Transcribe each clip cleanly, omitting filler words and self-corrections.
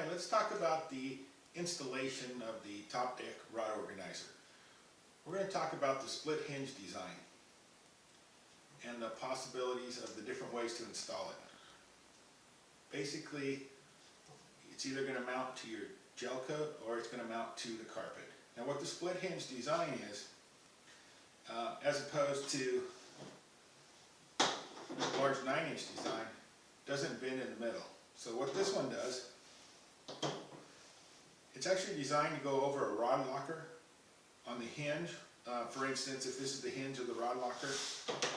Hi, let's talk about the installation of the top deck rod organizer. We're going to talk about the split hinge design and the possibilities of the different ways to install it. Basically, it's either going to mount to your gel coat or it's going to mount to the carpet. Now what the split hinge design is, as opposed to the large 9-inch design, doesn't bend in the middle. So what this one does, it's actually designed to go over a rod locker on the hinge. For instance, if this is the hinge of the rod locker,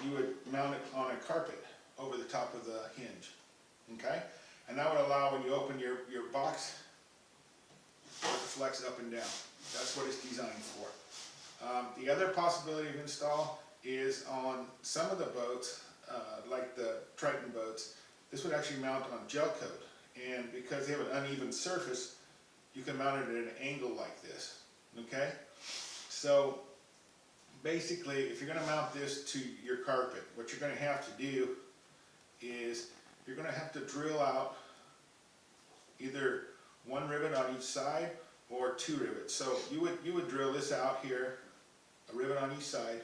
you would mount it on a carpet over the top of the hinge. Okay? And that would allow, when you open your box, it to flex up and down. That's what it's designed for. The other possibility of install is on some of the boats, like the Triton boats. This would actually mount on gel coat, and because they have an uneven surface, you can mount it at an angle like this. Okay? So basically, if you're going to mount this to your carpet, what you're going to have to do is you're going to have to drill out either one rivet on each side or 2 rivets. So you would drill this out here, a rivet on each side,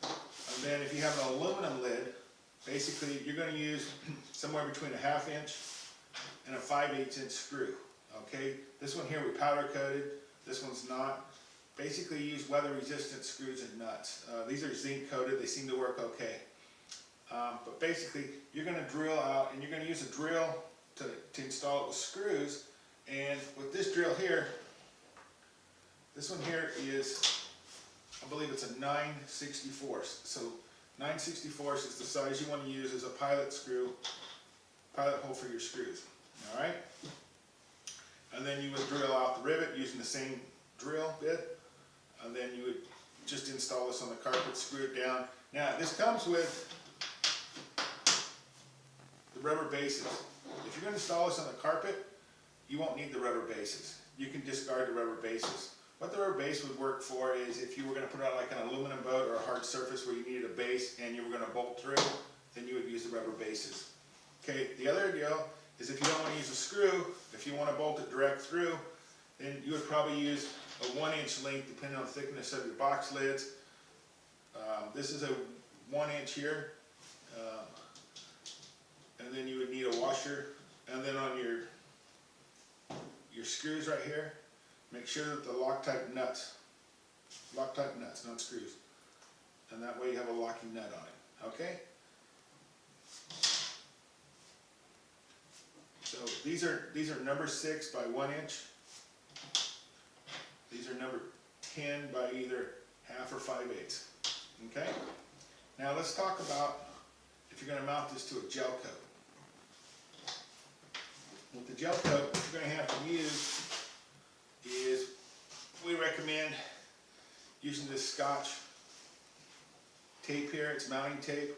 and then if you have an aluminum lid, basically you're going to use somewhere between a 1/2 inch and a 5/8 inch screw. Okay, this one here we powder coated, this one's not. Basically use weather resistant screws and nuts. These are zinc coated, they seem to work okay. But basically you're going to drill out, and you're going to use a drill to install it with screws. And with this drill here, this one here is, I believe it's a 9/64. So 9/64 is the size you want to use as a pilot hole for your screws. Alright? And then you would drill out the rivet using the same drill bit, and then you would just install this on the carpet, screw it down. Now this comes with the rubber bases. If you're going to install this on the carpet, you won't need the rubber bases. You can discard the rubber bases. What the rubber base would work for is if you were going to put it on like an aluminum boat or a hard surface where you needed a base and you were going to bolt through, then you would use the rubber bases. Okay, the other deal is if you don't want to use a screw, if you want to bolt it direct through, then you would probably use a 1-inch length depending on the thickness of your box lids. This is a 1 inch here, and then you would need a washer, and then on your screws right here, make sure that the Loctite nuts, not screws, and that way you have a locking nut on it. Okay? So these are number 6 by 1 inch. These are number 10 by either 1/2 or 5/8. Okay? Now let's talk about if you're going to mount this to a gel coat. With the gel coat, what you're going to have to use is, we recommend using this Scotch tape here. It's mounting tape.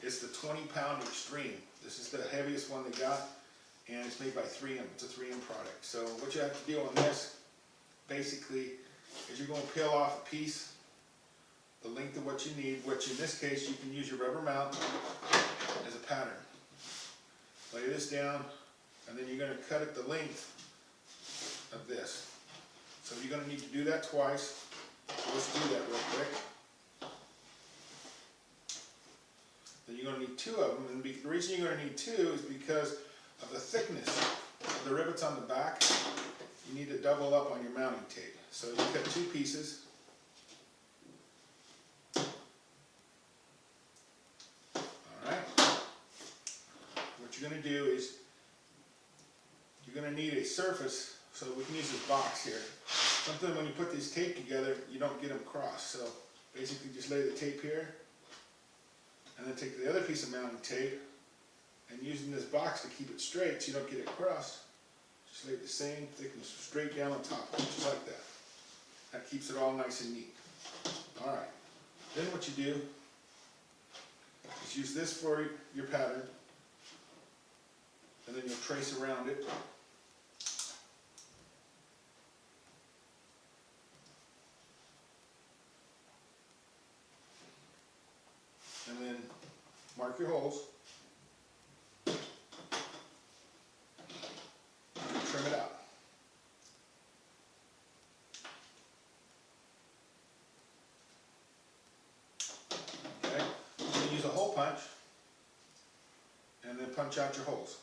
It's the 20-pound Extreme. This is the heaviest one they got, and it's made by 3M. It's a 3M product. So what you have to do on this, basically, is you're going to peel off a piece, the length of what you need, which in this case you can use your rubber mount as a pattern. Lay this down, and then you're going to cut it the length of this. So you're going to need to do that twice. Let's do that real quick. Then you're going to need 2 of them, and the reason you're going to need 2 is because of the thickness of the rivets on the back. You need to double up on your mounting tape. So you cut 2 pieces. Alright. What you're going to do is you're going to need a surface, so we can use this box here. Something when you put these tape together, you don't get them crossed. So basically just lay the tape here, and then take the other piece of mounting tape, and using this box to keep it straight so you don't get it crossed, just lay the same thickness straight down on top, just like that. That keeps it all nice and neat. Alright, then what you do is use this for your pattern, and then you'll trace around it. And then mark your holes. Trim it out. punch, and then punch out your holes.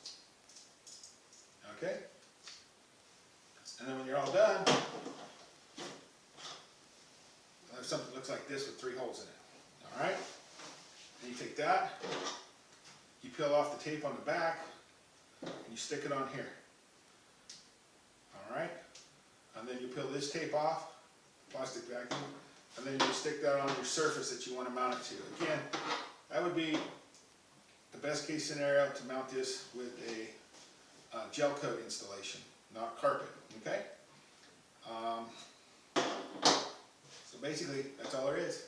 Okay? And then when you're all done, something looks like this with 3 holes in it. All right? And you take that, you peel off the tape on the back, and you stick it on here. All right? And then you peel this tape off, plastic vacuum, and then you stick that on your surface that you want to mount it to. Again, that would be the best case scenario to mount this with a gel coat installation, not carpet. Okay? So basically, that's all there is.